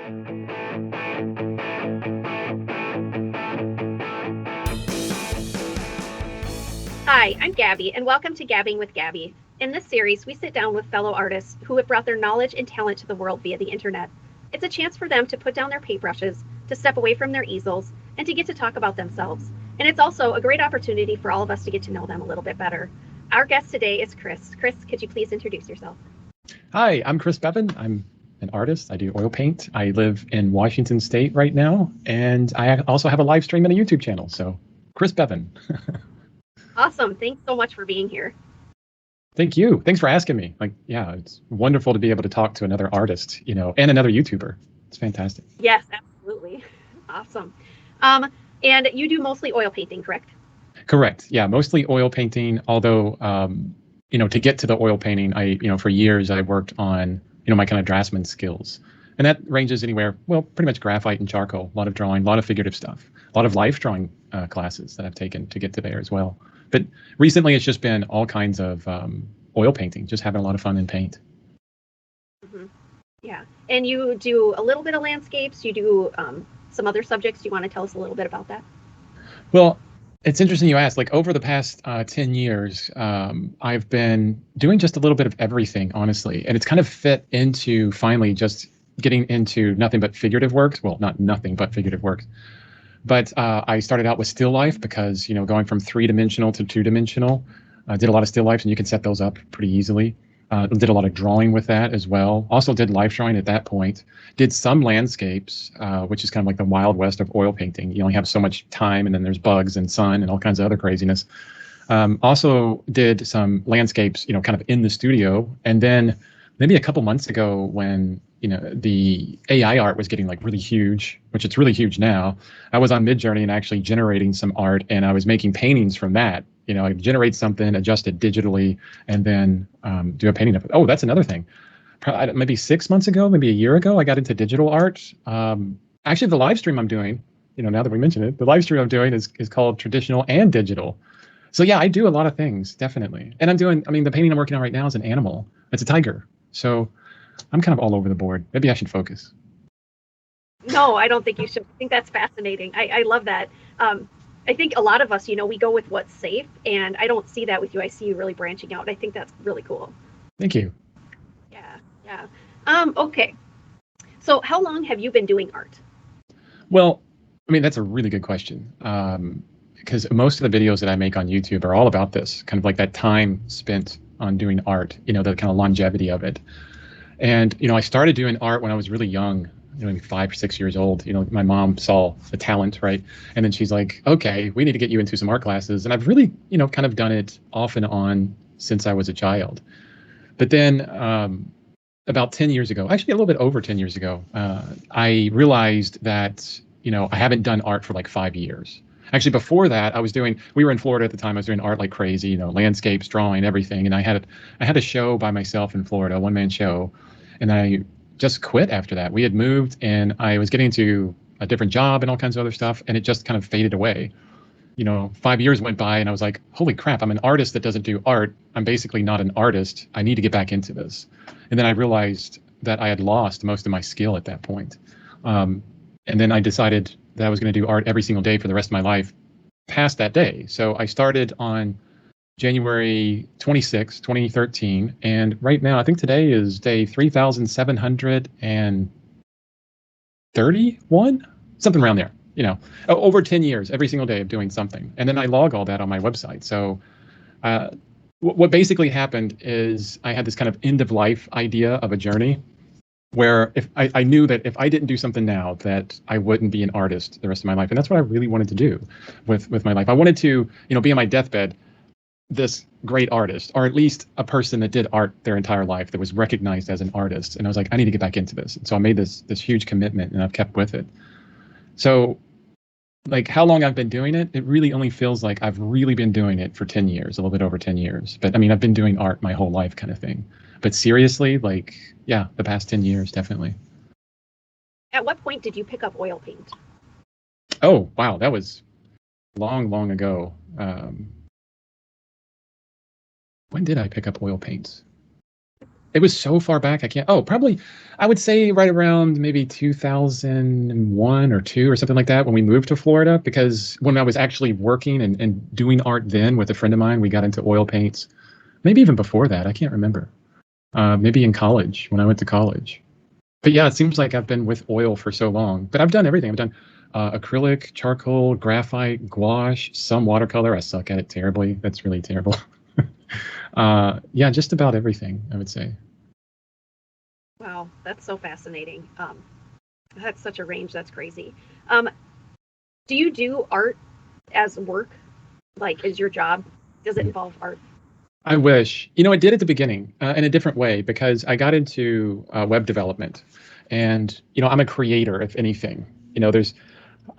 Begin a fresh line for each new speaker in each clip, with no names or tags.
Hi, I'm Gabi, and welcome to Gabbing with Gabi. In this series, we sit down with fellow artists who have brought their knowledge and talent to the world via the internet. It's a chance for them to put down their paintbrushes, to step away from their easels, and to get to talk about themselves. And it's also a great opportunity for all of us to get to know them a little bit better. Our guest today is Chris. Chris, could you please introduce yourself?
Hi, I'm Chris Beaven. I'm an artist. I do oil paint. I live in Washington State right now, and I also have a live stream and a YouTube channel. So, Chris Beaven.
Awesome. Thanks so much for being here.
Thank you. Thanks for asking me. It's wonderful to be able to talk to another artist, and another YouTuber. It's fantastic.
Yes, absolutely. Awesome. And you do mostly oil painting, correct?
Correct. Yeah, mostly oil painting. Although, to get to the oil painting, for years I worked on, my kind of draftsman skills. And that ranges anywhere, pretty much graphite and charcoal, a lot of drawing, a lot of figurative stuff, a lot of life drawing classes that I've taken to get to there as well. But recently it's just been all kinds of oil painting, just having a lot of fun in paint.
Mm-hmm. Yeah. And you do a little bit of landscapes. You do some other subjects. Do you want to tell us a little bit about that?
Well, it's interesting you asked. Like over the past 10 years, I've been doing just a little bit of everything, honestly. And it's kind of fit into finally just getting into nothing but figurative works. Well, not nothing but figurative works. But I started out with still life because, going from 3-dimensional to 2-dimensional, I did a lot of still lifes, and you can set those up pretty easily. Did a lot of drawing with that as well. Also did life drawing at that point. Did some landscapes, which is kind of like the Wild West of oil painting. You only have so much time, and then there's bugs and sun and all kinds of other craziness. Also did some landscapes, kind of in the studio. And then maybe a couple months ago when, the AI art was getting like really huge, which it's really huge now. I was on Midjourney and actually generating some art, and I was making paintings from that. I generate something, adjust it digitally, and then do a painting of it. Oh, that's another thing. Maybe 6 months ago, maybe a year ago, I got into digital art. Actually, the live stream I'm doing, now that we mention it, the live stream I'm doing is called Traditional and Digital. So yeah, I do a lot of things, definitely. And the painting I'm working on right now is an animal. It's a tiger. So I'm kind of all over the board. Maybe I should focus.
No, I don't think you should. I think that's fascinating. I love that. I think a lot of us, we go with what's safe, and I don't see that with you. I see you really branching out. I think that's really cool.
Thank you.
Yeah. Okay. So how long have you been doing art?
Well, that's a really good question. Because most of the videos that I make on YouTube are all about this, kind of like that time spent on doing art, the kind of longevity of it. And, I started doing art when I was really young, maybe 5 or 6 years old. My mom saw the talent, right? And then she's like, okay, we need to get you into some art classes. And I've really, kind of done it off and on since I was a child. But then about 10 years ago, actually a little bit over 10 years ago, I realized that, I haven't done art for like 5 years. Actually, before that, we were in Florida at the time. I was doing art like crazy, landscapes, drawing, everything. And I had a show by myself in Florida, a one-man show. And I just quit after that. We had moved, and I was getting into a different job and all kinds of other stuff. And it just kind of faded away. 5 years went by, and I was like, holy crap, I'm an artist that doesn't do art. I'm basically not an artist. I need to get back into this. And then I realized that I had lost most of my skill at that point. And then I decided that I was going to do art every single day for the rest of my life past that day. So I started on January 26, 2013. And right now, I think today is day 3,731, something around there, over 10 years, every single day of doing something. And then I log all that on my website. So what basically happened is I had this kind of end of life idea of a journey where if I knew that if I didn't do something now, that I wouldn't be an artist the rest of my life. And that's what I really wanted to do with my life. I wanted to, be on my deathbed, this great artist, or at least a person that did art their entire life that was recognized as an artist. And I was like, I need to get back into this. And so I made this huge commitment, and I've kept with it. So like how long I've been doing it, it really only feels like I've really been doing it for 10 years, a little bit over 10 years. But I've been doing art my whole life kind of thing. But seriously, the past 10 years, definitely.
At what point did you pick up oil paint?
Oh, wow. That was long, long ago. When did I pick up oil paints? It was so far back. I can't. Oh, probably. I would say right around maybe 2001 or two or something like that when we moved to Florida. Because when I was actually working and doing art then with a friend of mine, we got into oil paints. Maybe even before that. I can't remember. Maybe in college when I went to college. But yeah, it seems like I've been with oil for so long. But I've done everything. I've done acrylic, charcoal, graphite, gouache, some watercolor. I suck at it terribly. That's really terrible. Yeah, just about everything, I would say.
Wow, that's so fascinating. That's such a range. That's crazy. Do you do art as work? Like, is your job? Does it involve art?
I wish. It did at the beginning in a different way because I got into web development. And, I'm a creator, if anything. There's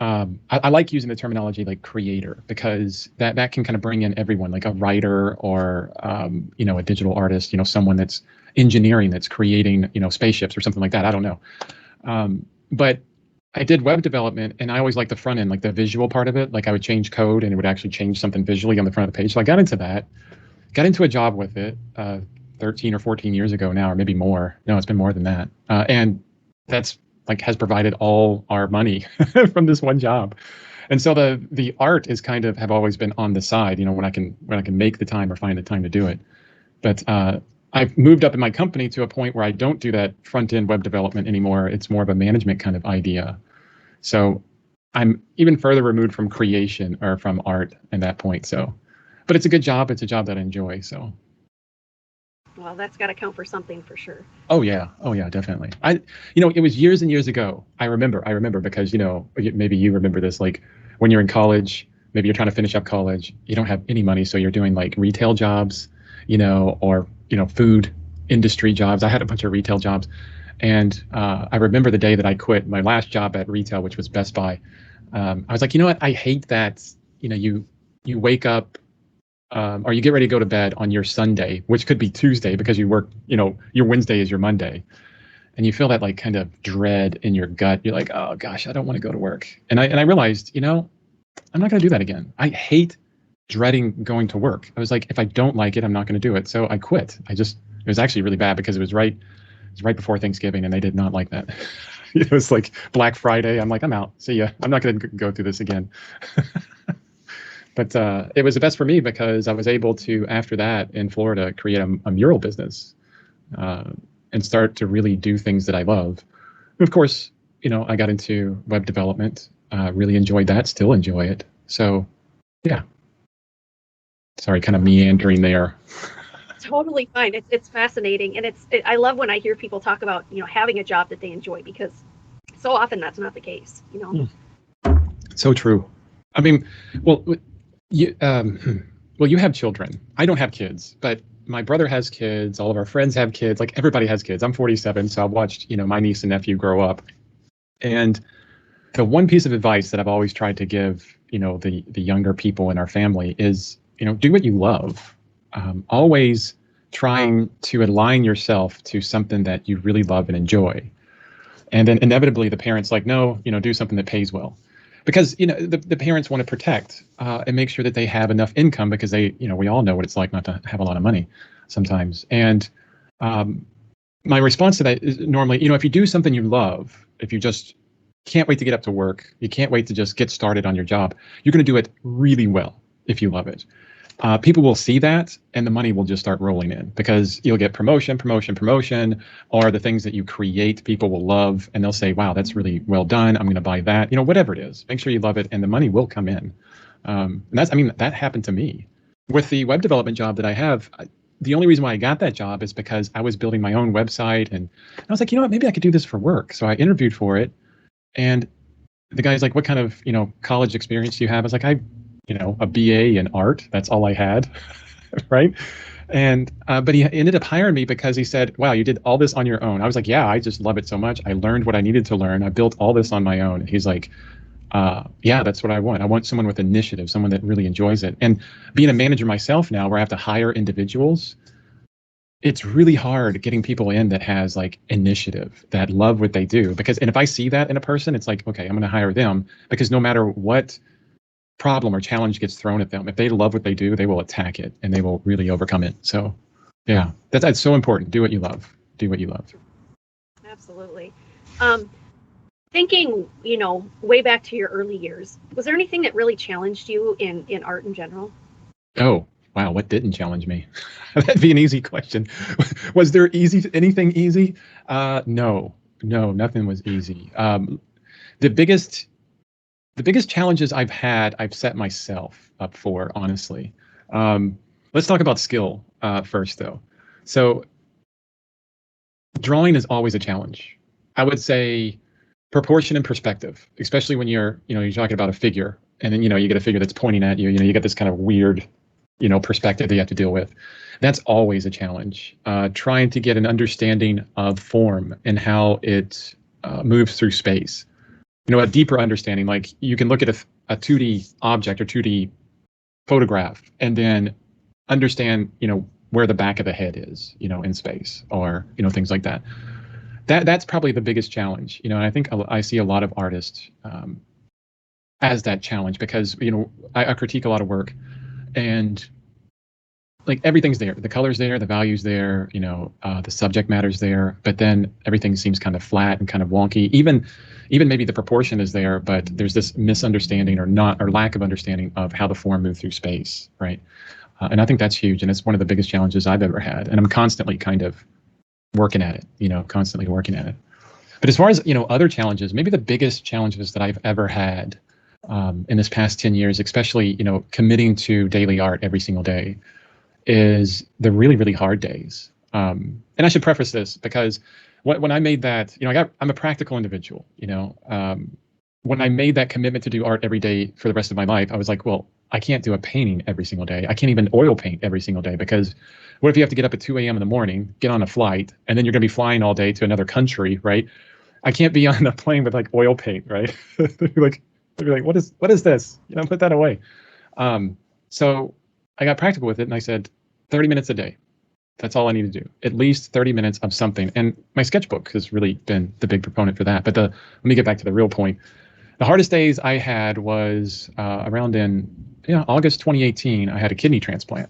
I like using the terminology like creator because that can kind of bring in everyone, like a writer or a digital artist, someone that's engineering, that's creating, spaceships or something like that. I don't know. But I did web development and I always liked the front end, like the visual part of it. Like I would change code and it would actually change something visually on the front of the page. So I got into that, got into a job with it 13 or 14 years ago now, or maybe more. No, it's been more than that. And that's like has provided all our money from this one job. And so the art is kind of have always been on the side, when I can make the time or find the time to do it. But I've moved up in my company to a point where I don't do that front end web development anymore. It's more of a management kind of idea. So I'm even further removed from creation or from art at that point. So, but it's a good job. It's a job that I enjoy. So.
Well, that's got to count for something for sure.
Oh yeah, definitely. It was years and years ago. I remember because maybe you remember this. Like when you're in college, maybe you're trying to finish up college, you don't have any money, so you're doing like retail jobs, or food industry jobs. I had a bunch of retail jobs, and I remember the day that I quit my last job at retail, which was Best Buy. I was like, you know what? I hate that. You wake up. Or you get ready to go to bed on your Sunday, which could be Tuesday because you work, your Wednesday is your Monday. And you feel that like kind of dread in your gut. You're like, oh gosh, I don't want to go to work. And I realized, I'm not going to do that again. I hate dreading going to work. I was like, if I don't like it, I'm not going to do it. So I quit. It was actually really bad because it was right before Thanksgiving and they did not like that. It was like Black Friday. I'm like, I'm out. See ya. I'm not going to go through this again. But it was the best for me because I was able to, after that in Florida, create a mural business and start to really do things that I love. And of course, I got into web development, really enjoyed that, still enjoy it. So, yeah. Sorry, kind of meandering there.
Totally fine. It's fascinating. And I love when I hear people talk about, having a job that they enjoy because so often that's not the case,
So true. I mean, well, you have children. I don't have kids, but my brother has kids. All of our friends have kids. Like everybody has kids. I'm 47, so I've watched, my niece and nephew grow up. And the one piece of advice that I've always tried to give, the younger people in our family is, do what you love. Always trying to align yourself to something that you really love and enjoy. And then inevitably the parents like, no, do something that pays well. Because, the parents want to protect and make sure that they have enough income because we all know what it's like not to have a lot of money sometimes. And my response to that is normally, if you do something you love, if you just can't wait to get up to work, you can't wait to just get started on your job, you're going to do it really well if you love it. People will see that and the money will just start rolling in because you'll get promotion, or the things that you create, people will love and they'll say, wow, that's really well done. I'm going to buy that, whatever it is, make sure you love it and the money will come in. And that happened to me with the web development job that I have. The only reason why I got that job is because I was building my own website and I was like, maybe I could do this for work. So I interviewed for it and the guy's like, what kind of, college experience do you have? I was like, a BA in art. That's all I had. Right. And, but he ended up hiring me because he said, wow, you did all this on your own. I was like, yeah, I just love it so much. I learned what I needed to learn. I built all this on my own. And he's like, yeah, that's what I want. I want someone with initiative, someone that really enjoys it. And being a manager myself now where I have to hire individuals, it's really hard getting people in that has like initiative, that love what they do. And if I see that in a person, it's like, okay, I'm going to hire them because no matter what problem or challenge gets thrown at them, if they love what they do, they will attack it and they will really overcome it. So Yeah, that's so important. Do what you love. Do what you love.
Absolutely. Um, Thinking, way back to your early years, was there anything that really challenged you in art in general?
Oh, wow, what didn't challenge me? That'd be an easy question. Was there anything easy? No, no, nothing was easy. The biggest the biggest challenges I've had, I've set myself up for, honestly. Um, let's talk about skill first, though. So drawing is always a challenge. I would say proportion and perspective, especially when you're talking about a figure, and then you get a figure that's pointing at you. You get this kind of weird, perspective that you have to deal with. That's always a challenge. Trying to get an understanding of form and how it moves through space. A deeper understanding. Like you can look at a 2D object or 2D photograph, and then understand, where the back of the head is, in space, or things like that. That's probably the biggest challenge, and I think I see a lot of artists as that challenge, because I critique a lot of work, and like everything's there, the color's there, the value's there, the subject matter's there, but then everything seems kind of flat and kind of wonky. Even maybe the proportion is there, but there's this misunderstanding or lack of understanding of how the form moved through space, right? And I think that's huge, and it's one of the biggest challenges I've ever had, and I'm constantly kind of working at it, constantly working at it. But as far as other challenges, maybe the biggest challenges that I've ever had in this past 10 years, especially committing to daily art every single day, is the really, really hard days. And I should preface this, because when I made that, I'm a practical individual. When I made that commitment to do art every day for the rest of my life, I was like, well, I can't do a painting every single day. I can't even oil paint every single day, because what if you have to get up at 2 a.m. in the morning, get on a flight, and then you're going to be flying all day to another country, right? I can't be on a plane with like oil paint, right? they're like, what is this? Put that away. So I got practical with it, and I said, 30 minutes a day. That's all I need to do. At least 30 minutes of something. And my sketchbook has really been the big proponent for that. But let me get back to the real point. The hardest days I had was around in August 2018. I had a kidney transplant,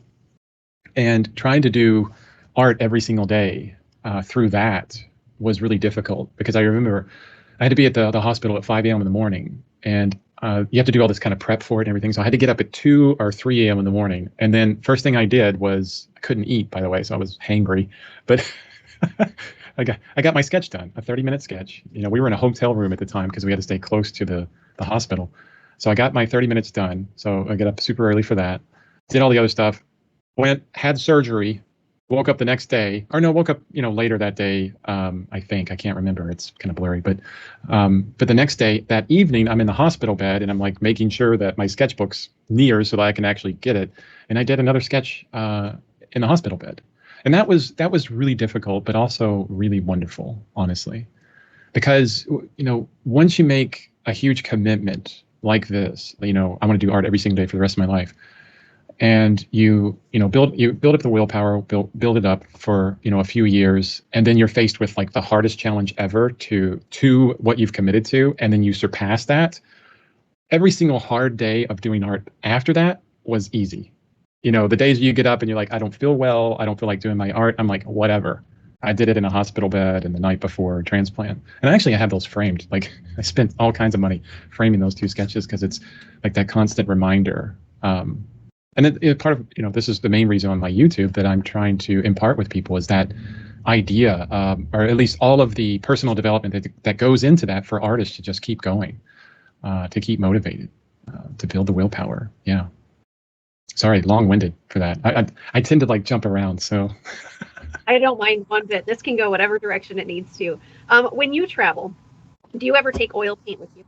and trying to do art every single day through that was really difficult, because I remember I had to be at the hospital at 5 a.m. in the morning, and you have to do all this kind of prep for it and everything. So I had to get up at 2 or 3 a.m. in the morning. And then first thing I did was, I couldn't eat, by the way, so I was hangry. But I got my sketch done, a 30-minute sketch. We were in a hotel room at the time because we had to stay close to the hospital. So I got my 30 minutes done. So I got up super early for that, did all the other stuff, had surgery, woke up the next day, or no, woke up, later that day. I think, I can't remember. It's kind of blurry, but the next day, that evening, I'm in the hospital bed, and I'm like making sure that my sketchbook's near so that I can actually get it. And I did another sketch in the hospital bed. And that was really difficult, but also really wonderful, honestly, because, once you make a huge commitment like this, I want to do art every single day for the rest of my life, and you build up the willpower, build it up for a few years, and then you're faced with like the hardest challenge ever to what you've committed to, and then you surpass that. Every single hard day of doing art after that was easy. The days you get up and you're like, I don't feel well, I don't feel like doing my art, I'm like, whatever. I did it in a hospital bed and the night before transplant. And actually I have those framed. Like, I spent all kinds of money framing those two sketches, because it's like that constant reminder. And part of, this is the main reason on my YouTube that I'm trying to impart with people, is that idea, or at least all of the personal development that goes into that for artists to just keep going, to keep motivated, to build the willpower. Yeah. Sorry, long-winded for that. I tend to like jump around, so.
I don't mind one bit. This can go whatever direction it needs to. When you travel, do you ever take oil paint with you?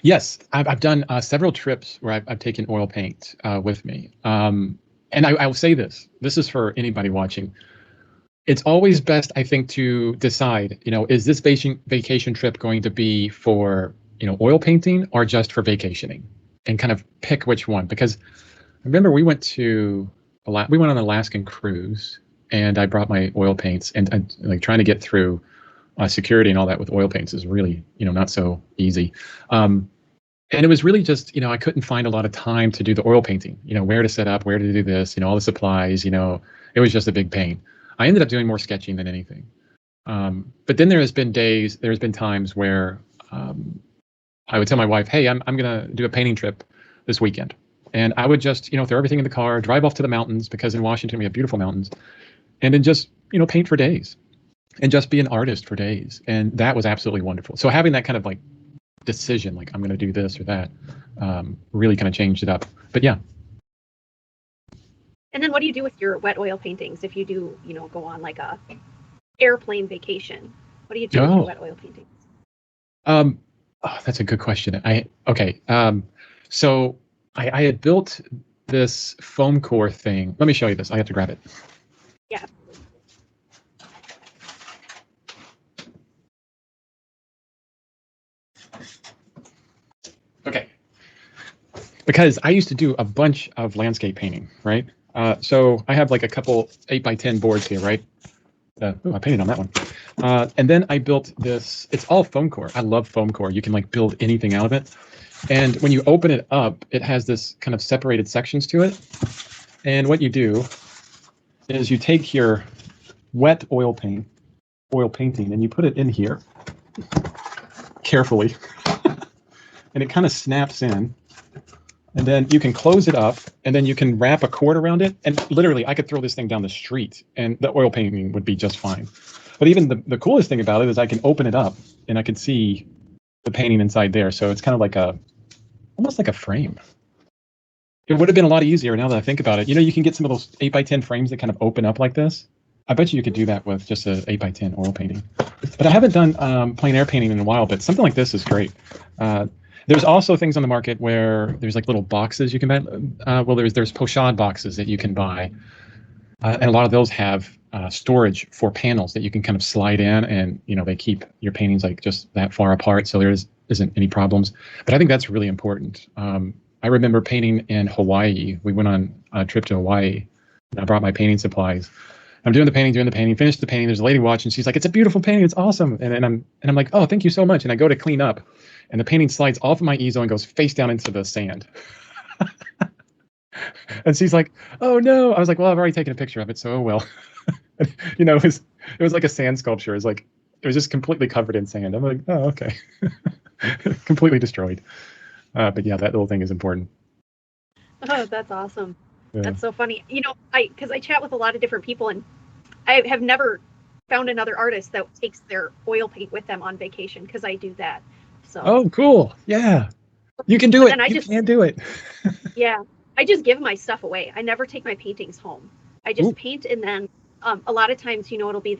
Yes, I've done several trips where I've taken oil paint with me. And I will say this. This is for anybody watching. It's always best, I think, to decide, is this vacation trip going to be for, oil painting, or just for vacationing, and kind of pick which one. Because I remember we went on an Alaskan cruise, and I brought my oil paints, and like trying to get through security and all that with oil paints is really, not so easy. And it was really just, I couldn't find a lot of time to do the oil painting, where to set up, where to do this, all the supplies, it was just a big pain. I ended up doing more sketching than anything. But then there's been times where I would tell my wife, hey, I'm going to do a painting trip this weekend. And I would just, throw everything in the car, drive off to the mountains, because in Washington we have beautiful mountains, and then just, paint for days and just be an artist for days. And that was absolutely wonderful. So having that kind of like decision, like I'm going to do this or that, really kind of changed it up. But yeah.
And then what do you do with your wet oil paintings if you do, go on like a airplane vacation? What do you do with your wet oil paintings?
That's a good question. So I had built this foam core thing. Let me show you this. I have to grab it.
Yeah.
Okay. Because I used to do a bunch of landscape painting, right? So I have like a couple 8x10 boards here, right? I painted on that one. And then I built this. It's all foam core. I love foam core. You can like build anything out of it. And when you open it up, it has this kind of separated sections to it. And what you do is you take your wet oil painting, and you put it in here carefully. And it kind of snaps in. And then you can close it up, and then you can wrap a cord around it. And literally, I could throw this thing down the street, and the oil painting would be just fine. But even the coolest thing about it is I can open it up, and I can see the painting inside there. So it's kind of like almost like a frame. It would have been a lot easier now that I think about it. You can get some of those 8x10 frames that kind of open up like this. I bet you could do that with just a 8x10 oil painting. But I haven't done plein air painting in a while, but something like this is great. There's also things on the market where there's like little boxes you can buy. There's pochade boxes that you can buy. And a lot of those have storage for panels that you can kind of slide in, and they keep your paintings like just that far apart, so there isn't any problems. But I think that's really important. I remember painting in Hawaii. We went on a trip to Hawaii, and I brought my painting supplies. I'm doing the painting, finished the painting. There's a lady watching. She's like, "It's a beautiful painting. It's awesome." And I'm like, "Oh, thank you so much." And I go to clean up, and the painting slides off of my easel and goes face down into the sand. And she's like, "Oh no!" I was like, "Well, I've already taken a picture of it, so oh well." It was like a sand sculpture. It was just completely covered in sand. I'm like, "Oh, okay." Completely destroyed. But yeah, that little thing is important.
Oh, that's awesome.
Yeah.
That's so funny. Because I chat with a lot of different people, and I have never found another artist that takes their oil paint with them on vacation, because I do that. So.
Oh, cool. Yeah. You can do it. You can do it.
Yeah. I just give my stuff away. I never take my paintings home. I just paint, and then a lot of times, it'll be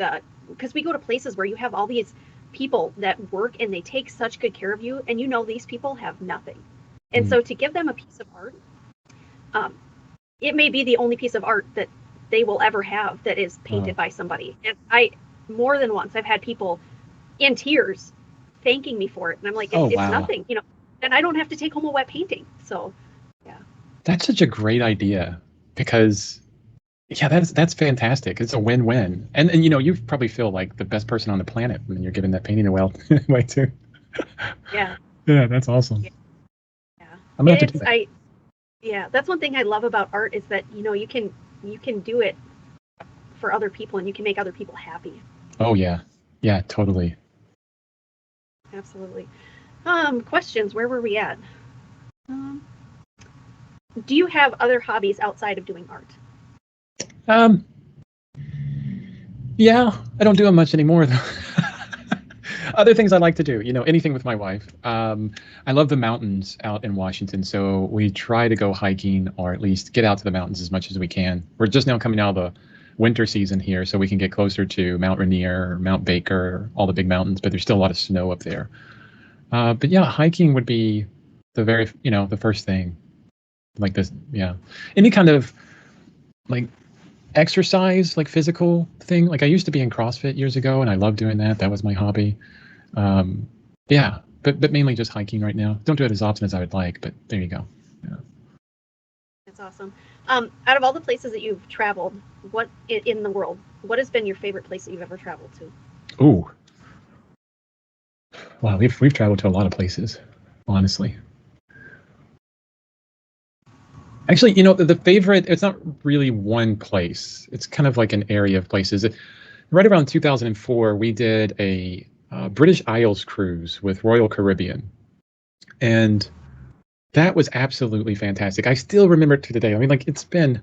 because we go to places where you have all these people that work, and they take such good care of you, and these people have nothing. And so to give them a piece of art, it may be the only piece of art that they will ever have that is painted by somebody. And more than once, I've had people in tears thanking me for it. And I'm like, it's nothing, and I don't have to take home a wet painting. So, yeah.
That's such a great idea, because that's fantastic. It's a win-win. And you probably feel like the best person on the planet when you're giving that painting away too.
Yeah.
Yeah, that's awesome.
Yeah.
I'm gonna have to do that.
Yeah, that's one thing I love about art, is that you can do it for other people, and you can make other people happy.
Oh yeah, totally.
Absolutely. Questions. Where were we at? Do you have other hobbies outside of doing art?
Yeah, I don't do them much anymore though. Other things I like to do, anything with my wife. I love the mountains out in Washington, so we try to go hiking, or at least get out to the mountains as much as we can. We're just now coming out of the winter season here, so we can get closer to Mount Rainier, or Mount Baker, all the big mountains, but there's still a lot of snow up there. But yeah, hiking would be the first thing. Like this, yeah. Any kind of like exercise, like physical thing. Like I used to be in CrossFit years ago, and I loved doing that. That was my hobby. Yeah, but mainly just hiking right now. Don't do it as often as I would like, but there you go. Yeah.
That's awesome. Out of all the places that you've traveled, what in the world, what has been your favorite place that you've ever traveled to?
Ooh. Wow, we've traveled to a lot of places, honestly. Actually, the favorite, it's not really one place. It's kind of like an area of places. Right around 2004, we did a British Isles cruise with Royal Caribbean. And that was absolutely fantastic. I still remember it to today. I mean, like, it's been,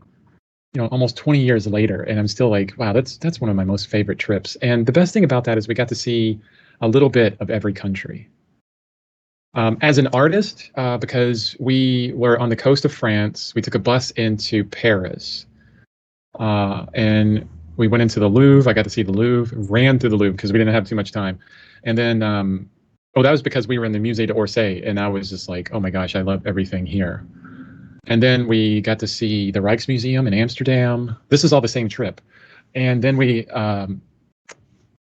almost 20 years later, and I'm still like, wow, that's one of my most favorite trips. And the best thing about that is we got to see a little bit of every country. As an artist, because we were on the coast of France, we took a bus into Paris, and we went into the Louvre. I got to see the Louvre, ran through the Louvre because we didn't have too much time. And then, that was because we were in the Musée d'Orsay, and I was just like, oh my gosh, I love everything here. And then we got to see the Rijksmuseum in Amsterdam. This is all the same trip. And then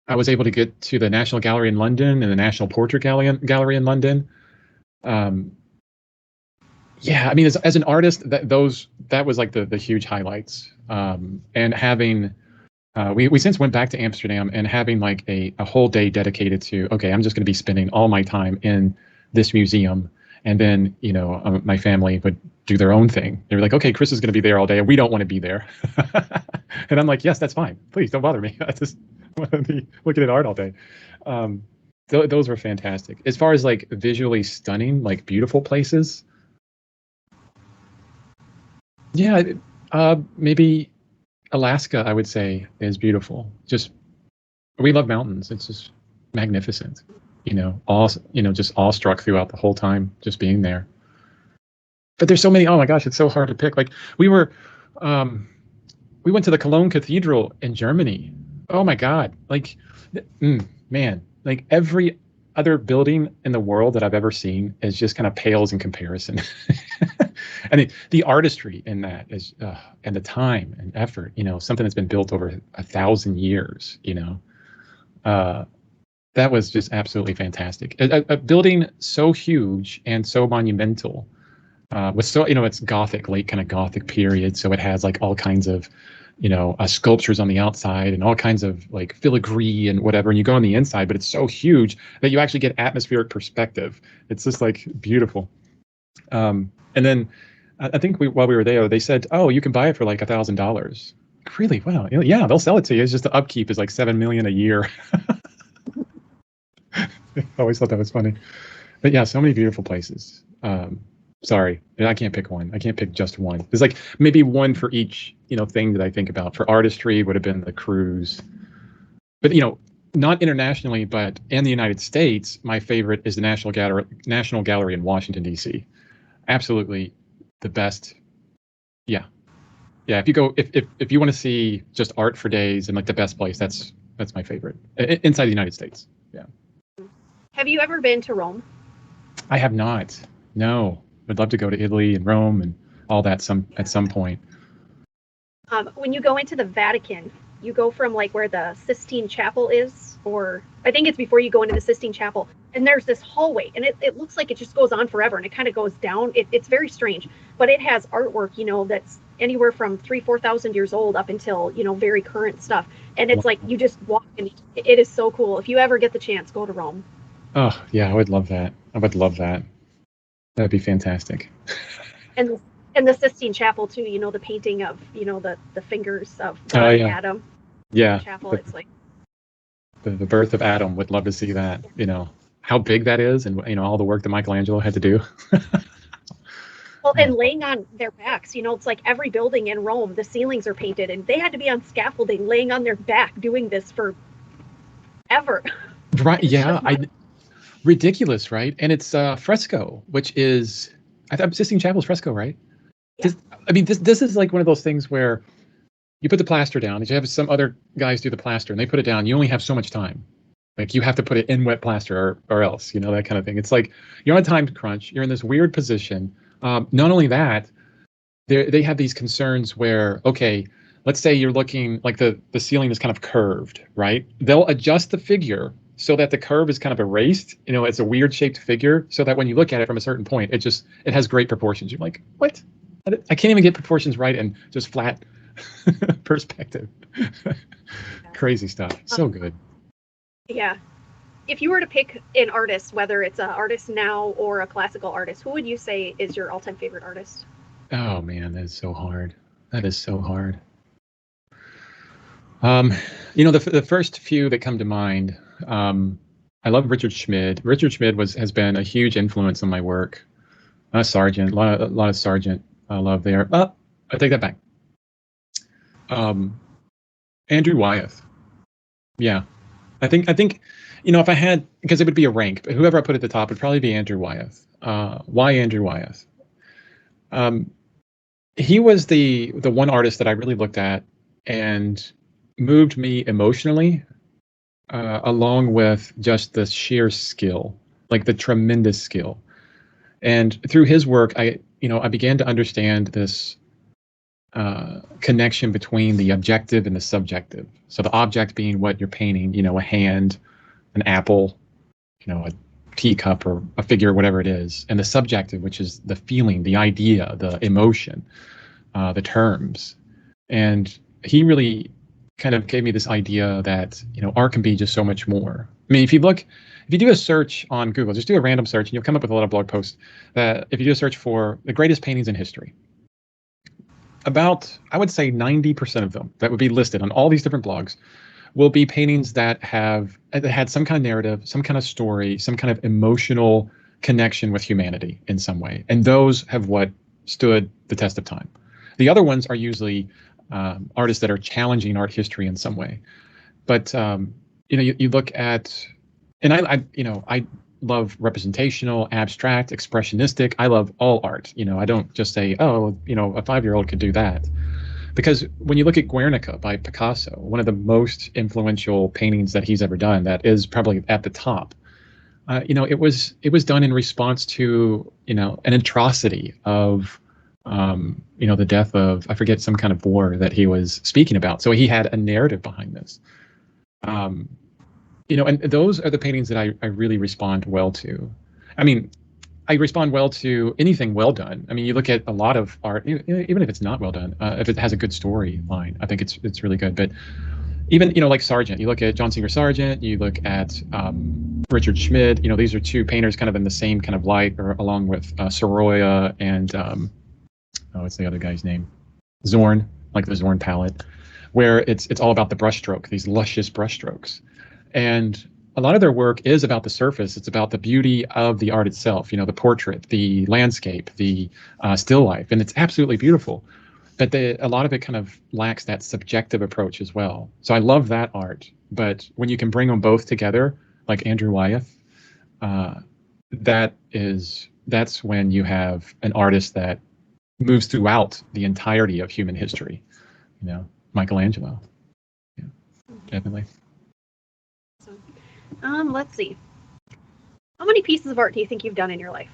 I was able to get to the National Gallery in London and the National Portrait Gallery in London. Yeah, I mean, as an artist, that was like the huge highlights. And having we since went back to Amsterdam, and having like a whole day dedicated to, okay, I'm just going to be spending all my time in this museum, and then my family would do their own thing. They were like, okay, Chris is going to be there all day, and we don't want to be there. And I'm like, yes, that's fine. Please don't bother me. I just want to be looking at art all day. Those were fantastic. As far as like visually stunning, like beautiful places, yeah, maybe Alaska, I would say, is beautiful. Just, we love mountains. It's just magnificent. Just awestruck throughout the whole time, just being there. But there's so many. Oh my gosh, it's so hard to pick. Like we went to the Cologne Cathedral in Germany. Oh my God, like, man, like every other building in the world that I've ever seen is just kind of pales in comparison. And the artistry in that is, and the time and effort, something that's been built over 1,000 years, that was just absolutely fantastic. A building so huge and so monumental, with it's Gothic, late kind of Gothic period. So it has like all kinds of, sculptures on the outside and all kinds of like filigree and whatever. And you go on the inside, but it's so huge that you actually get atmospheric perspective. It's just like beautiful. And then I think while we were there, they said, oh, you can buy it for like $1,000. Really? Wow. Yeah, they'll sell it to you. It's just the upkeep is like $7 million a year. I always thought that was funny. But yeah, so many beautiful places. Sorry, I can't pick one. I can't pick just one. There's like maybe one for each, thing that I think about. For artistry would have been the cruise. But, not internationally, but in the United States, my favorite is the National Gallery in Washington, D.C. Absolutely the best. Yeah. Yeah, if you want to see just art for days and like the best place, that's my favorite inside the United States. Yeah.
Have you ever been to Rome?
I have not. No. I'd love to go to Italy and Rome and all that at some point.
When you go into the Vatican, you go from like where the Sistine Chapel is, or I think it's before you go into the Sistine Chapel, and there's this hallway, and it looks like it just goes on forever, and it kind of goes down. It's very strange, but it has artwork, that's anywhere from 4,000 years old up until, very current stuff. And it's like you just walk, and it is so cool. If you ever get the chance, go to Rome.
Oh, yeah, I would love that. I would love that. That'd be fantastic.
And the Sistine Chapel too, the painting of, the fingers of God and Adam.
Yeah.
Chapel, it's like
the birth of Adam. Would love to see that. How big that is, and all the work that Michelangelo had to do.
Well, and laying on their backs, it's like every building in Rome, the ceilings are painted, and they had to be on scaffolding, laying on their back, doing this for ever.
Right? Yeah. Ridiculous, right? And it's fresco, which is, I thought Sistine Chapel's fresco, right? Yeah. This is like one of those things where you put the plaster down, and you have some other guys do the plaster, and they put it down. You only have so much time. Like you have to put it in wet plaster or else, that kind of thing. It's like you're on a time crunch. You're in this weird position. Not only that, they have these concerns where, okay, let's say you're looking like the ceiling is kind of curved, right? They'll adjust the figure so that the curve is kind of erased. It's a weird shaped figure, so that when you look at it from a certain point, it has great proportions. You're like, what? I can't even get proportions right and just flat perspective. Crazy stuff. So good.
Yeah. If you were to pick an artist, whether it's an artist now or a classical artist, who would you say is your all-time favorite artist?
Oh man, that is so hard. That is so hard. The first few that come to mind, I love Richard Schmid. Richard Schmid has been a huge influence on my work. Sargent, a lot of Sargent love there. I take that back. Andrew Wyeth. Yeah, I think, if I had, because it would be a rank, but whoever I put at the top would probably be Andrew Wyeth. Why Andrew Wyeth? He was the one artist that I really looked at and moved me emotionally, along with just the sheer skill, like the tremendous skill. And through his work, I began to understand this connection between the objective and the subjective. So the object being what you're painting, a hand, an apple, a teacup or a figure, whatever it is, and the subjective, which is the feeling, the idea, the emotion, the terms. And he really kind of gave me this idea that art can be just so much more. I mean, if you do a search on Google, just do a random search, and you'll come up with a lot of blog posts that, if you do a search for the greatest paintings in history, about, I would say, 90% of them that would be listed on all these different blogs will be paintings that had some kind of narrative, some kind of story, some kind of emotional connection with humanity in some way. And those have what stood the test of time. The other ones are usually artists that are challenging art history in some way. But you look at, and I love representational, abstract, expressionistic. I love all art. I don't just say, oh, a 5-year-old could do that. Because when you look at Guernica by Picasso, one of the most influential paintings that he's ever done, that is probably at the top. It was done in response to an atrocity of the death of, I forget, some kind of war that he was speaking about. So he had a narrative behind this. And those are the paintings that I really respond well to. I mean, I respond well to anything well done. I mean, you look at a lot of art, even if it's not well done, if it has a good storyline, I think it's really good. But even like Sargent, you look at John Singer Sargent, you look at Richard Schmid. These are two painters kind of in the same kind of light, or along with Sorolla and what's the other guy's name? Zorn, like the Zorn palette, where it's all about the brushstroke, these luscious brushstrokes. And a lot of their work is about the surface. It's about the beauty of the art itself, the portrait, the landscape, the still life. And it's absolutely beautiful. But a lot of it kind of lacks that subjective approach as well. So I love that art. But when you can bring them both together, like Andrew Wyeth, that's when you have an artist that moves throughout the entirety of human history. Michelangelo. Yeah, definitely.
Let's see. How many pieces of art do you think you've done in your life?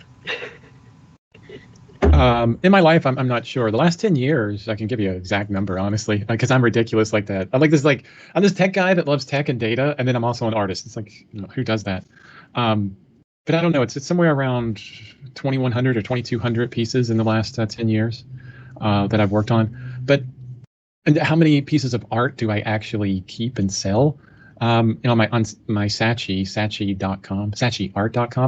In my life, I'm not sure. The last 10 years, I can give you an exact number, honestly, because I'm ridiculous like that. I'm this tech guy that loves tech and data, and then I'm also an artist. It's like, who does that? But I don't know. It's somewhere around 2,100 or 2,200 pieces in the last 10 years that I've worked on. And how many pieces of art do I actually keep and sell? On my Saatchiart.com,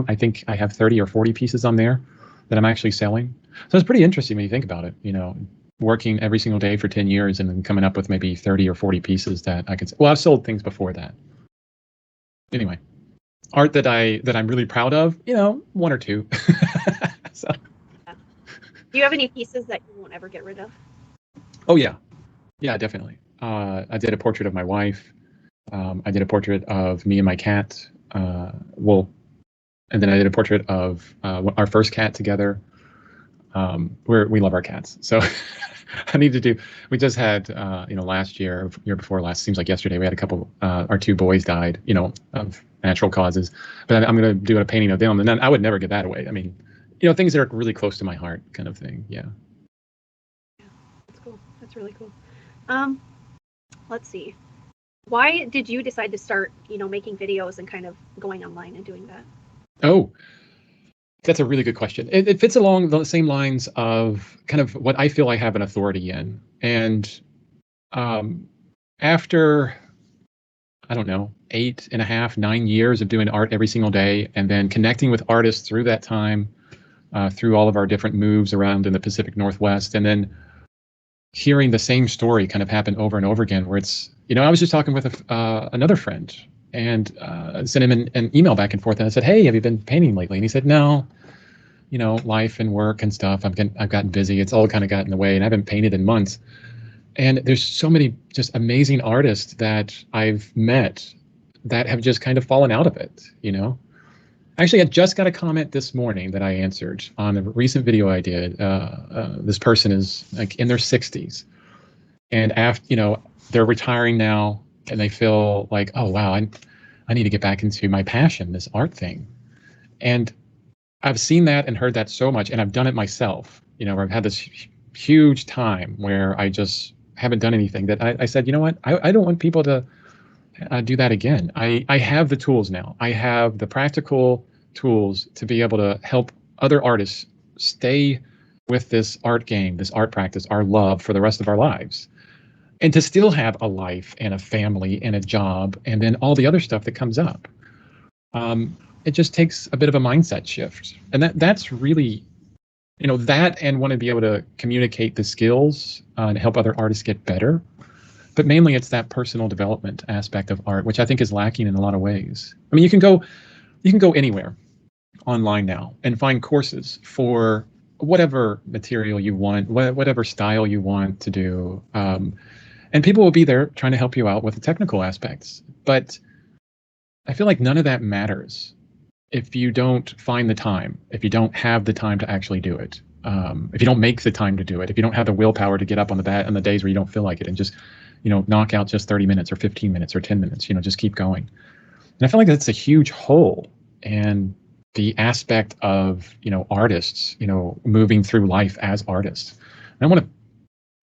I think I have 30 or 40 pieces on there that I'm actually selling. So it's pretty interesting when you think about it, working every single day for 10 years and then coming up with maybe 30 or 40 pieces that I could. Well, I've sold things before that. Anyway, art that I'm really proud of, one or two. So.
Do you have any pieces that you won't ever get rid of?
Oh yeah, definitely. I did a portrait of my wife. I did a portrait of me and my cat. And then I did a portrait of our first cat together. We love our cats. So we just had, last year before last, seems like yesterday, we had a couple, our two boys died, of natural causes. But I'm going to do a painting of them. And then I would never give that away. I mean, things that are really close to my heart kind of thing. Yeah.
Yeah, that's cool. That's really cool. Let's see. Why did you decide to start, making videos and kind of going online and doing that?
Oh, that's a really good question. It fits along the same lines of kind of what I feel I have an authority in. And after, I don't know, 8.5, 9 years of doing art every single day, and then connecting with artists through that time, through all of our different moves around in the Pacific Northwest, and then hearing the same story kind of happen over and over again, where it's, I was just talking with another friend, and sent him an email back and forth, and I said, hey, have you been painting lately? And he said, no, life and work and stuff, I've gotten busy. It's all kind of gotten in the way, and I haven't painted in months. And there's so many just amazing artists that I've met that have just kind of fallen out of it, Actually, I just got a comment this morning that I answered on a recent video I did. This person is like in their 60s, and after, they're retiring now, and they feel like, oh wow, I need to get back into my passion, this art thing. And I've seen that and heard that so much, and I've done it myself. Where I've had this huge time where I just haven't done anything. That I said, you know what, I don't want people to do that again. I have the tools now. I have the practical tools to be able to help other artists stay with this art game, this art practice, our love for the rest of our lives, and to still have a life and a family and a job, and then all the other stuff that comes up. It just takes a bit of a mindset shift, and that's really, that, and want to be able to communicate the skills and help other artists get better. But mainly it's that personal development aspect of art, which I think is lacking in a lot of ways. I mean, you can go anywhere online now and find courses for whatever material you want, whatever style you want to do. And people will be there trying to help you out with the technical aspects. But I feel like none of that matters if you don't find the time, if you don't have the time to actually do it, if you don't make the time to do it, if you don't have the willpower to get up on the days where you don't feel like it and just, knock out just 30 minutes or 15 minutes or 10 minutes, just keep going. And I feel like that's a huge hole in the aspect of, artists, moving through life as artists. And I want to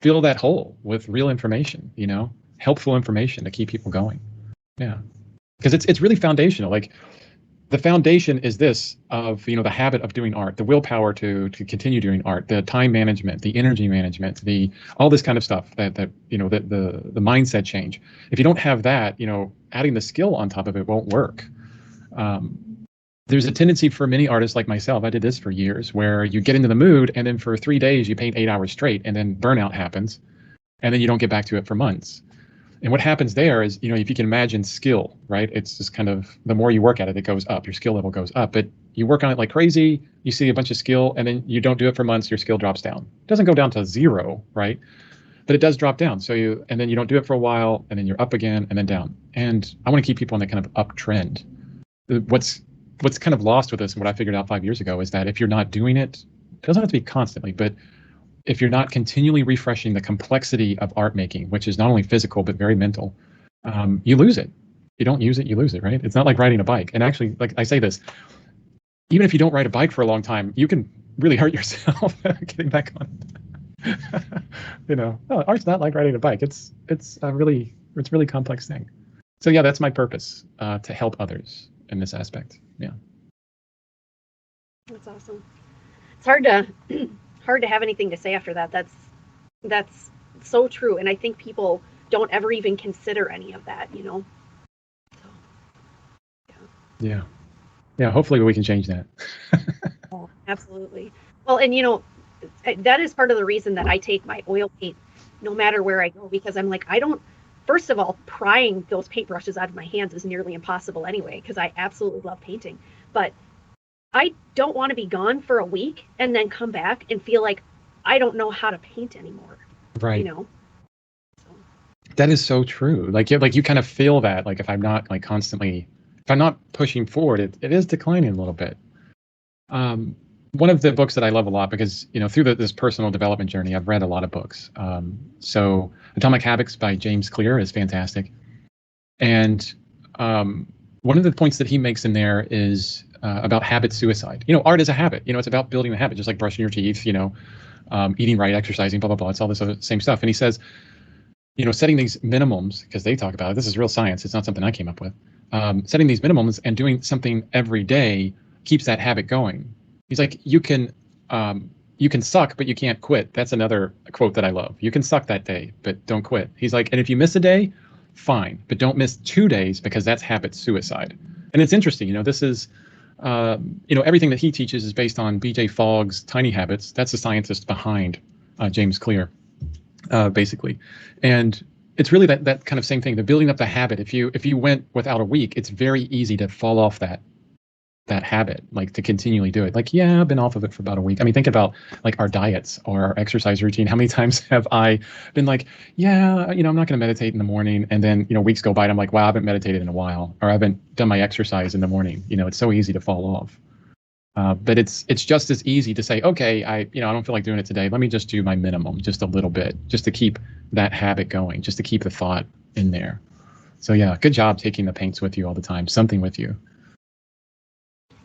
fill that hole with real information, helpful information to keep people going. Yeah. Because it's really foundational. Like, the foundation is this of, the habit of doing art, the willpower to continue doing art, the time management, the energy management, all this kind of stuff that the mindset change. If you don't have that, adding the skill on top of it won't work. There's a tendency for many artists like myself, I did this for years, where you get into the mood and then for 3 days you paint 8 hours straight, and then burnout happens, and then you don't get back to it for months. And what happens there is, if you can imagine skill, right? It's just kind of, the more you work at it, it goes up. Your skill level goes up. But you work on it like crazy, you see a bunch of skill, and then you don't do it for months, your skill drops down. It doesn't go down to 0, right? But it does drop down. And then you don't do it for a while, and then you're up again, and then down. And I want to keep people on that kind of uptrend. What's kind of lost with this, and what I figured out 5 years ago, is that if you're not doing it, it doesn't have to be constantly, but if you're not continually refreshing the complexity of art making, which is not only physical but very mental, you lose it. You don't use it, you lose it, right? It's not like riding a bike. And actually, like I say this, even if you don't ride a bike for a long time, you can really hurt yourself getting back on it. Art's not like riding a bike. It's a really complex thing. So yeah, that's my purpose, to help others in this aspect. Yeah.
That's awesome. It's hard to have anything to say after that. That's so true, and I think people don't ever even consider any of that. So,
yeah. Hopefully we can change that.
Oh, absolutely. Well, and that is part of the reason that I take my oil paint no matter where I go, because I'm like, first of all, prying those paintbrushes out of my hands is nearly impossible anyway, because I absolutely love painting. But I don't want to be gone for a week and then come back and feel like I don't know how to paint anymore.
Right. So. That is so true. Like you kind of feel that, like, if I'm not pushing forward, it is declining a little bit. One of the books that I love a lot, because, through this personal development journey, I've read a lot of books. So Atomic Habits by James Clear is fantastic. And one of the points that he makes in there is about habit suicide. Art is a habit. It's about building a habit, just like brushing your teeth, eating right, exercising, blah, blah, blah. It's all this other same stuff. And he says, setting these minimums, because they talk about it. This is real science. It's not something I came up with. Setting these minimums and doing something every day keeps that habit going. He's like, you can suck, but you can't quit. That's another quote that I love. You can suck that day, but don't quit. He's like, and if you miss a day, fine, but don't miss 2 days, because that's habit suicide. And it's interesting, this is Everything that he teaches is based on B.J. Fogg's Tiny Habits. That's the scientist behind James Clear, basically. And it's really that kind of same thing. The building up the habit. If you went without a week, it's very easy to fall off that habit, like to continually do it. Like, yeah, I've been off of it for about a week. I mean, think about like our diets or our exercise routine. How many times have I been like, yeah, I'm not going to meditate in the morning. And then, weeks go by and I'm like, wow, I haven't meditated in a while, or I haven't done my exercise in the morning. It's so easy to fall off. But it's just as easy to say, okay, I don't feel like doing it today. Let me just do my minimum, just a little bit, just to keep that habit going, just to keep the thought in there. So yeah, good job taking the paints with you all the time, something with you.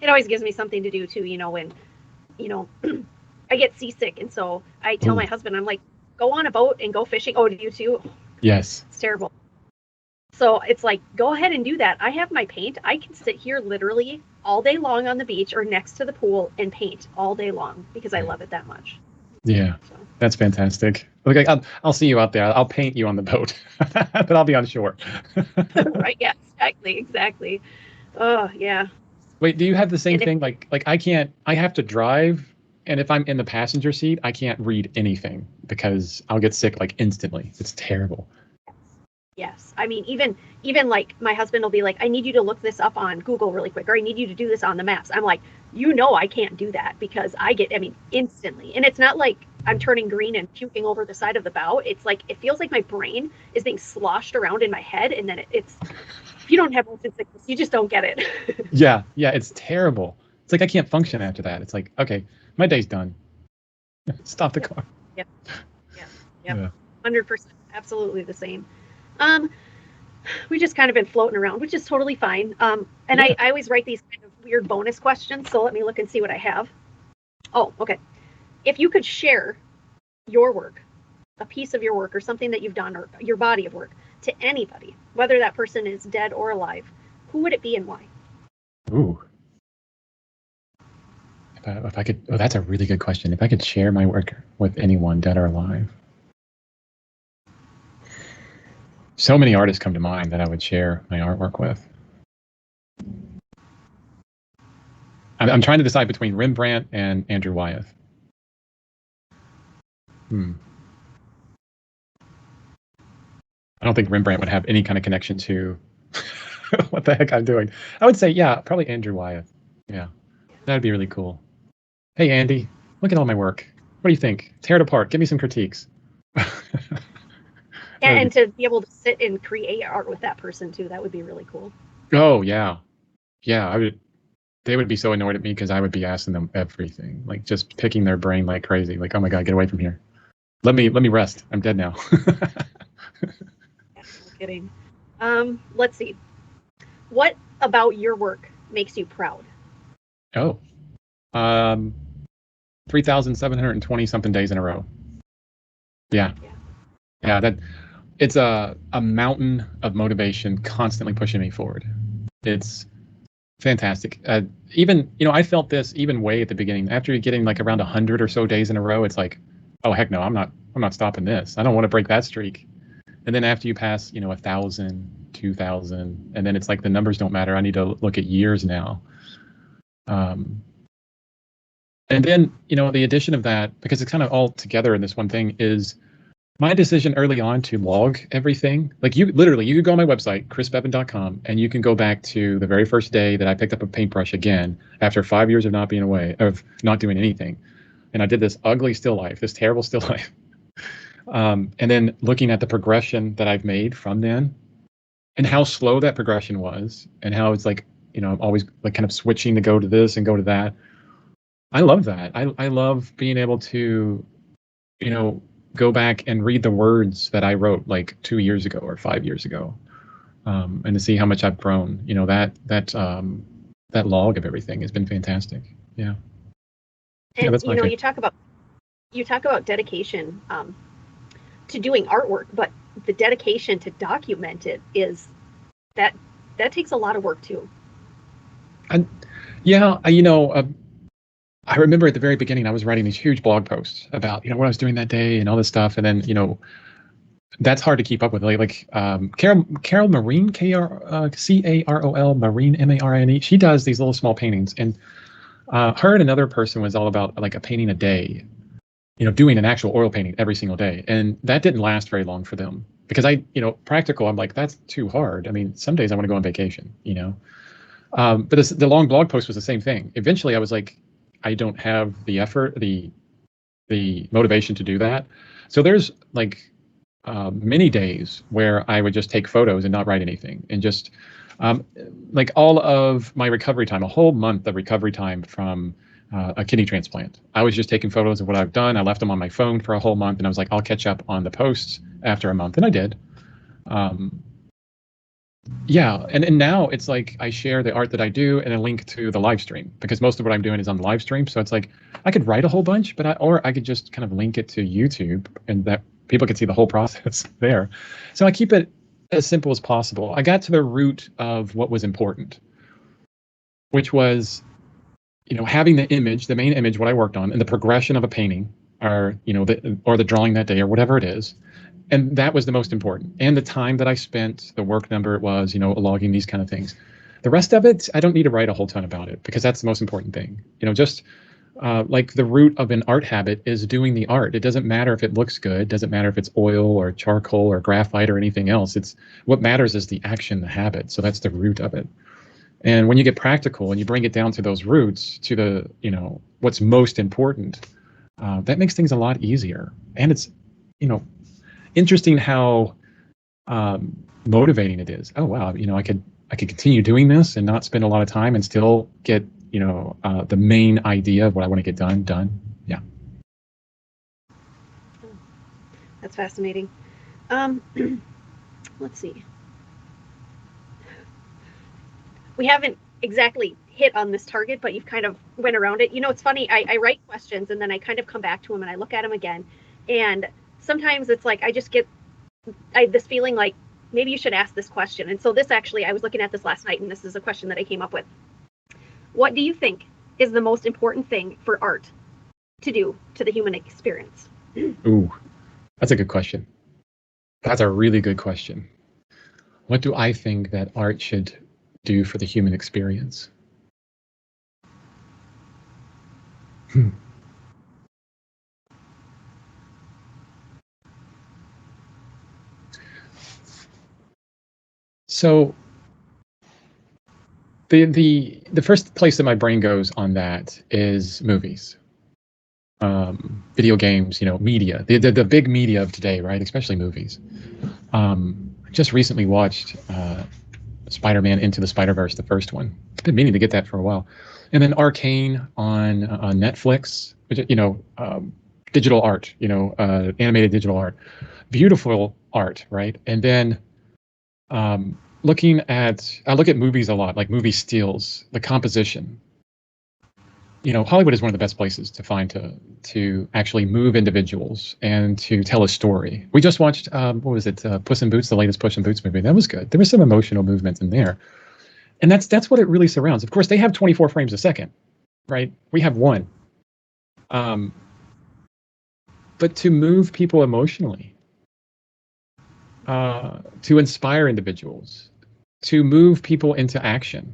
It always gives me something to do too, when, I get seasick. And so I tell my husband, I'm like, go on a boat and go fishing. Oh, do you too?
Yes.
It's terrible. So it's like, go ahead and do that. I have my paint. I can sit here literally all day long on the beach or next to the pool and paint all day long because I love it that much.
Yeah, so. That's fantastic. Okay, I'll see you out there. I'll paint you on the boat, but I'll be on shore.
Right, yeah, exactly. Oh, yeah.
Wait, do you have the same thing? Like I have to drive, and if I'm in the passenger seat, I can't read anything because I'll get sick like instantly. It's terrible.
Yes. I mean, even like my husband will be like, I need you to look this up on Google really quick, or I need you to do this on the maps. I'm like, I can't do that because instantly. And it's not like I'm turning green and puking over the side of the bow. It's like, it feels like my brain is being sloshed around in my head. And then it's, if you don't have motion sickness, you just don't get it.
Yeah. It's terrible. It's like, I can't function after that. It's like, okay, my day's done. Stop the car.
Yep. 100%. Absolutely the same. We just kind of been floating around, which is totally fine. And yeah. I always write these kind of weird bonus questions. So let me look and see what I have. Oh, okay. If you could share your work, a piece of your work or something that you've done or your body of work to anybody, whether that person is dead or alive, who would it be and why?
Ooh. If I could, that's a really good question. If I could share my work with anyone, dead or alive. So many artists come to mind that I would share my artwork with. I'm trying to decide between Rembrandt and Andrew Wyeth. I don't think Rembrandt would have any kind of connection to what the heck I'm doing. I would say, yeah, probably Andrew Wyeth. Yeah, that'd be really cool. Hey, Andy, look at all my work. What do you think? Tear it apart. Give me some critiques.
And to be able to sit and create art with that person too, that would be really cool.
Oh yeah, I would. They would be so annoyed at me because I would be asking them everything, like just picking their brain like crazy. Like, oh my god, get away from here. Let me rest. I'm dead now.
No kidding. Let's see. What about your work makes you proud?
Oh, 3,720 something days in a row. Yeah. That. It's a mountain of motivation constantly pushing me forward. It's fantastic. Even, I felt this even way at the beginning. After getting like around 100 or so days in a row, it's like, oh, heck no, I'm not stopping this. I don't want to break that streak. And then after you pass, 1,000, 2,000, and then it's like the numbers don't matter. I need to look at years now. And then, the addition of that, because it's kind of all together in this one thing, is my decision early on to log everything. Like you could go on my website, chrisbeaven.com, and you can go back to the very first day that I picked up a paintbrush again after 5 years of not being away, of not doing anything. And I did this ugly still life, this terrible still life. And then looking at the progression that I've made from then and how slow that progression was and how it's like, I'm always like kind of switching to go to this and go to that. I love that. I love being able to, go back and read the words that I wrote like 2 years ago or 5 years ago, and to see how much I've grown. That log of everything has been fantastic. Yeah.
And that's my favorite. you talk about dedication to doing artwork, but the dedication to document it is that takes a lot of work too.
And I remember at the very beginning, I was writing these huge blog posts about, what I was doing that day and all this stuff. And then, that's hard to keep up with. Carol Marine, Carol Marine, Marine. She does these little small paintings, and her and another person was all about like a painting a day, doing an actual oil painting every single day, and that didn't last very long for them because practical. I'm like, that's too hard. I mean, some days I want to go on vacation. But the long blog post was the same thing. Eventually, I was like, I don't have the effort, the motivation to do that. So there's like many days where I would just take photos and not write anything, and just like all of my recovery time, a whole month of recovery time from a kidney transplant. I was just taking photos of what I've done. I left them on my phone for a whole month, and I was like, I'll catch up on the posts after a month, and I did. Yeah, and now it's like I share the art that I do and a link to the live stream, because most of what I'm doing is on the live stream. So it's like I could write a whole bunch, or I could just kind of link it to YouTube, and that people could see the whole process there. So I keep it as simple as possible. I got to the root of what was important, which was, having the image, the main image, what I worked on, and the progression of a painting, or the drawing that day, or whatever it is. And that was the most important. And the time that I spent, the work number it was, logging these kind of things. The rest of it, I don't need to write a whole ton about it, because that's the most important thing. Just like the root of an art habit is doing the art. It doesn't matter if it looks good. It doesn't matter if it's oil or charcoal or graphite or anything else. It's what matters is the action, the habit. So that's the root of it. And when you get practical and you bring it down to those roots, to the, what's most important, that makes things a lot easier. And it's, interesting how motivating it is. Oh wow, I could continue doing this and not spend a lot of time and still get the main idea of what I want to get done. Yeah,
that's fascinating. Let's see. We haven't exactly hit on this target, but you've kind of went around it. It's funny. I write questions and then I kind of come back to them and I look at them again, and sometimes it's like I just get this feeling like maybe you should ask this question. And so this actually, I was looking at this last night, and this is a question that I came up with. What do you think is the most important thing for art to do to the human experience?
Ooh, that's a good question. That's a really good question. What do I think that art should do for the human experience? So the first place that my brain goes on that is movies, video games, media, the big media of today, right? Especially movies. I just recently watched Spider-Man Into the Spider-Verse, the first one. I've been meaning to get that for a while. And then Arcane on Netflix, which, digital art, animated digital art, beautiful art, right? And then I look at movies a lot, like movie steals, the composition. Hollywood is one of the best places to find to actually move individuals and to tell a story. We just watched, what was it, Puss in Boots, the latest Puss in Boots movie. That was good. There was some emotional movement in there. And that's what it really surrounds. Of course, they have 24 frames a second, right? We have one. But to move people emotionally, to inspire individuals, to move people into action.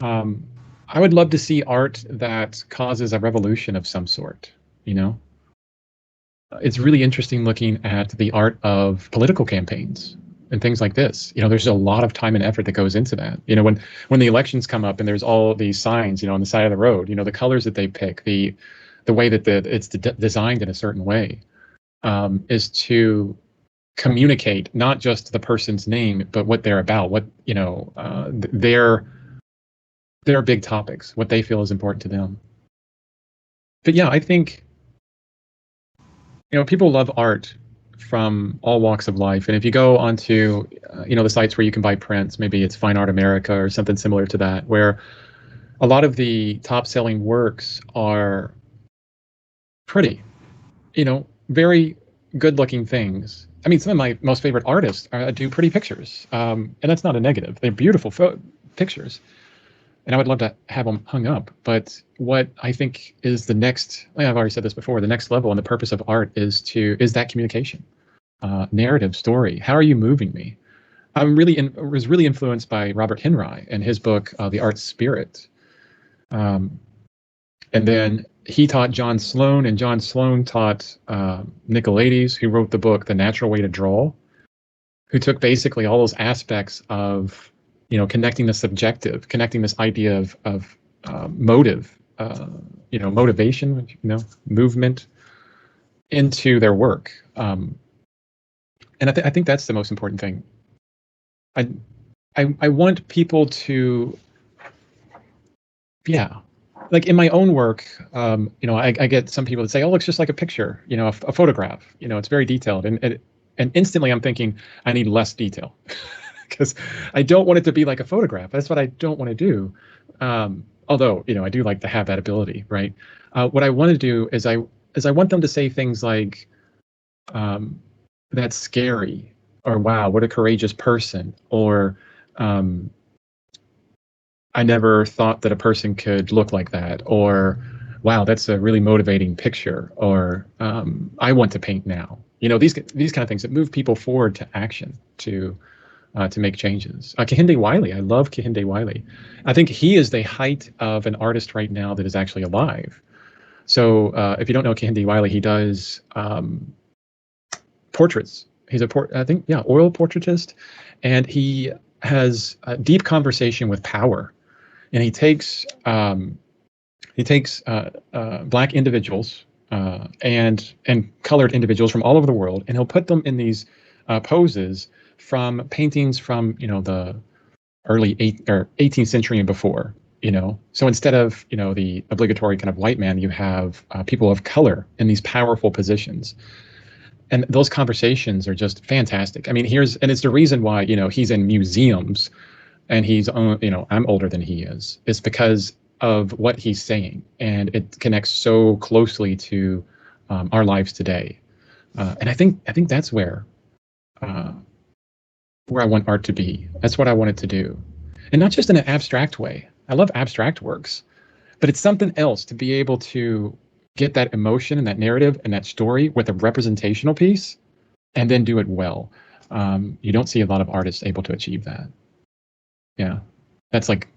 I would love to see art that causes a revolution of some sort, It's really interesting looking at the art of political campaigns and things like this. There's a lot of time and effort that goes into that. When the elections come up and there's all these signs, on the side of the road, the colors that they pick, the way that it's designed in a certain way, is to communicate not just the person's name, but what they're about, what their big topics, what they feel is important to them. But yeah, I think people love art from all walks of life, and if you go onto the sites where you can buy prints, maybe it's Fine Art America or something similar to that, where a lot of the top selling works are pretty, very good looking things. I mean, some of my most favorite artists do pretty pictures, and that's not a negative. They're beautiful pictures, and I would love to have them hung up. But what I think is the next, I've already said this before, the next level and the purpose of art is that communication. narrative story? How are you moving me? Was really influenced by Robert Henry and his book, The Art's Spirit. And then he taught John Sloan, and John Sloan taught Nicolaides, who wrote the book, The Natural Way to Draw, who took basically all those aspects of, connecting the subjective, connecting this idea of motive, motivation, movement into their work. And I think that's the most important thing. I want people to, like in my own work, I get some people that say, oh, it looks just like a picture, a photograph, it's very detailed. And instantly I'm thinking, I need less detail because I don't want it to be like a photograph. That's what I don't want to do. Although, I do like to have that ability, right? What I want to do is I want them to say things like, that's scary, or wow, what a courageous person, or I never thought that a person could look like that, or wow, that's a really motivating picture, or I want to paint now. These kind of things that move people forward to action, to make changes. Kehinde Wiley, I love Kehinde Wiley. I think he is the height of an artist right now that is actually alive. So if you don't know Kehinde Wiley, he does portraits. He's oil portraitist, and he has a deep conversation with power, and he takes black individuals and colored individuals from all over the world, and he'll put them in these poses from paintings from the early 18th century and before. So instead of the obligatory kind of white man, you have people of color in these powerful positions. And those conversations are just fantastic. I mean, and it's the reason why, he's in museums and he's, I'm older than he is. It's because of what he's saying. And it connects so closely to our lives today. And I think that's where I want art to be. That's what I want it to do. And not just in an abstract way. I love abstract works, but it's something else to be able to get that emotion and that narrative and that story with a representational piece and then do it well. You don't see a lot of artists able to achieve that. Yeah, that's like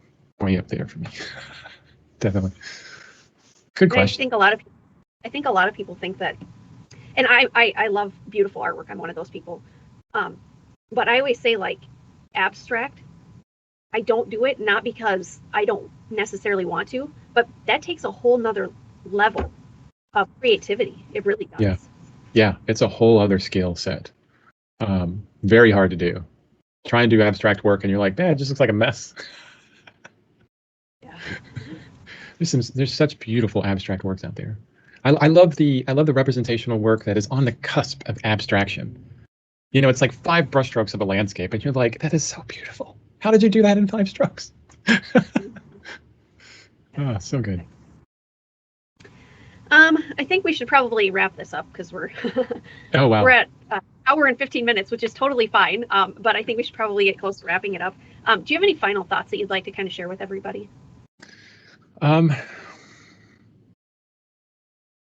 way up there for me. Definitely. Good question.
I think a lot of people think that, and I love beautiful artwork. I'm one of those people. But I always say, like, abstract, I don't do it, not because I don't necessarily want to, but that takes a whole nother level of creativity. It really does.
Yeah, it's a whole other skill set. Very hard to do. Try and do abstract work and you're like, man, it just looks like a mess.
Yeah.
There's such beautiful abstract works out there. I love the representational work that is on the cusp of abstraction. It's like 5 brushstrokes of a landscape and you're like, that is so beautiful. How did you do that in 5 strokes? Oh, so good.
I think we should probably wrap this up because we're
oh wow,
we're at an hour and 15 minutes, which is totally fine. But I think we should probably get close to wrapping it up. Do you have any final thoughts that you'd like to kind of share with everybody?
I'm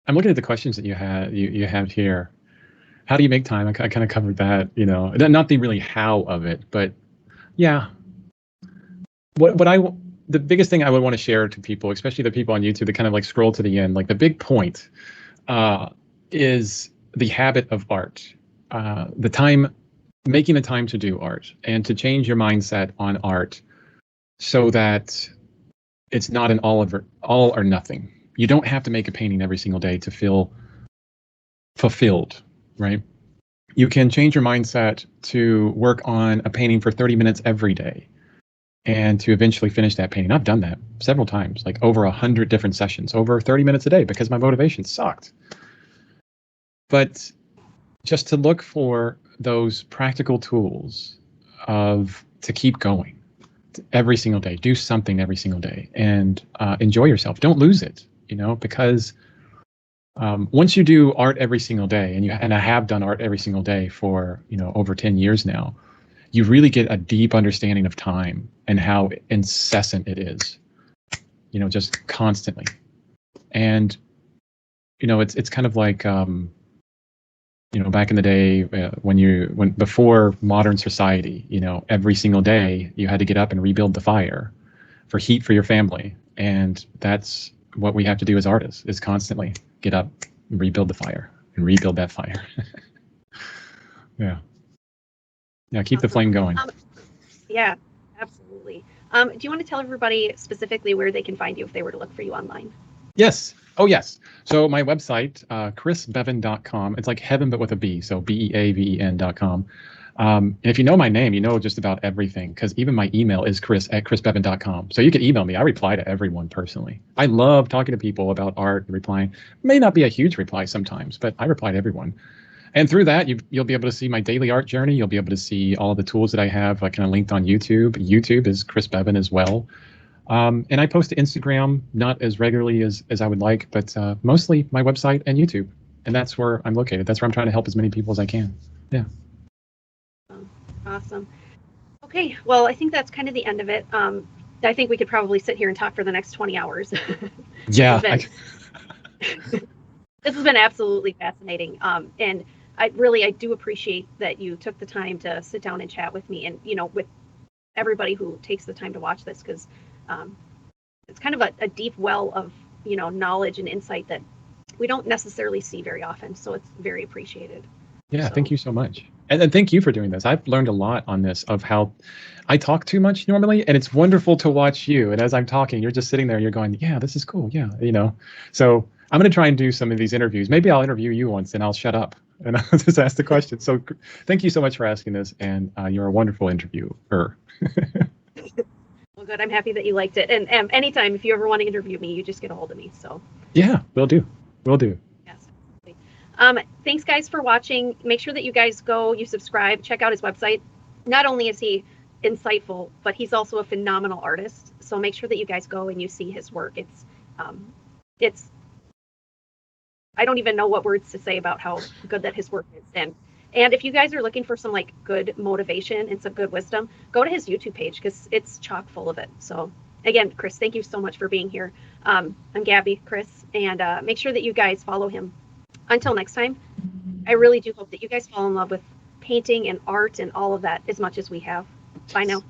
looking at the questions that you have here. How do you make time? I kind of covered that. Not the really how of it, but yeah. The biggest thing I would want to share to people, especially the people on YouTube that kind of like scroll to the end, like the big point is the habit of art, making the time to do art and to change your mindset on art so that it's not an all or nothing. You don't have to make a painting every single day to feel fulfilled, right? You can change your mindset to work on a painting for 30 minutes every day and to eventually finish that painting. I've done that several times, like over 100 different sessions, over 30 minutes a day because my motivation sucked. But just to look for those practical tools to keep going every single day, do something every single day and enjoy yourself. Don't lose it, because once you do art every single day, and I have done art every single day for over 10 years now, you really get a deep understanding of time and how incessant it is, just constantly. And it's kind of like Back in the day, when before modern society, every single day you had to get up and rebuild the fire for heat for your family, and that's what we have to do as artists: is constantly get up, and rebuild the fire, and rebuild that fire. Yeah, yeah, keep the
Awesome.
flame going.
Yeah, absolutely. Do you want to tell everybody specifically where they can find you if they were to look for you online?
Yes. Oh, yes. So my website, chrisbeaven.com. It's like heaven, but with a B. So beaven.com. And if you know my name, you know just about everything, because even my email is chris@chrisbeaven.com. So you can email me. I reply to everyone personally. I love talking to people about art and replying. May not be a huge reply sometimes, but I reply to everyone. And through that, you'll be able to see my daily art journey. You'll be able to see all the tools that I have kind of linked on YouTube. YouTube is Chris Beaven as well. And I post to Instagram, not as regularly as I would like, but mostly my website and YouTube. And that's where I'm located. That's where I'm trying to help as many people as I can. Yeah.
Awesome. Okay, well, I think that's kind of the end of it. I think we could probably sit here and talk for the next 20 hours.
Yeah.
This has been absolutely fascinating. And I do appreciate that you took the time to sit down and chat with me and, with everybody who takes the time to watch this, because it's kind of a deep well of, knowledge and insight that we don't necessarily see very often. So it's very appreciated.
Yeah,
So.
thank you so much. And thank you for doing this. I've learned a lot on this of how I talk too much normally, and it's wonderful to watch you. And as I'm talking, you're just sitting there and you're going, yeah, this is cool. Yeah, So I'm going to try and do some of these interviews. Maybe I'll interview you once and I'll shut up and I'll just ask the question. So thank you so much for asking this. And you're a wonderful interviewer.
Well, good. I'm happy that you liked it. And anytime, if you ever want to interview me, you just get a hold of me. So.
Yeah, will do. Will do.
Thanks, guys, for watching. Make sure that you guys you subscribe, check out his website. Not only is he insightful, but he's also a phenomenal artist. So make sure that you guys go and you see his work. It's I don't even know what words to say about how good that his work is. And if you guys are looking for some good motivation and some good wisdom, go to his YouTube page, because it's chock full of it. So again, Chris, thank you so much for being here. I'm Gabi, Chris, and make sure that you guys follow him. Until next time, I really do hope that you guys fall in love with painting and art and all of that as much as we have. Bye now.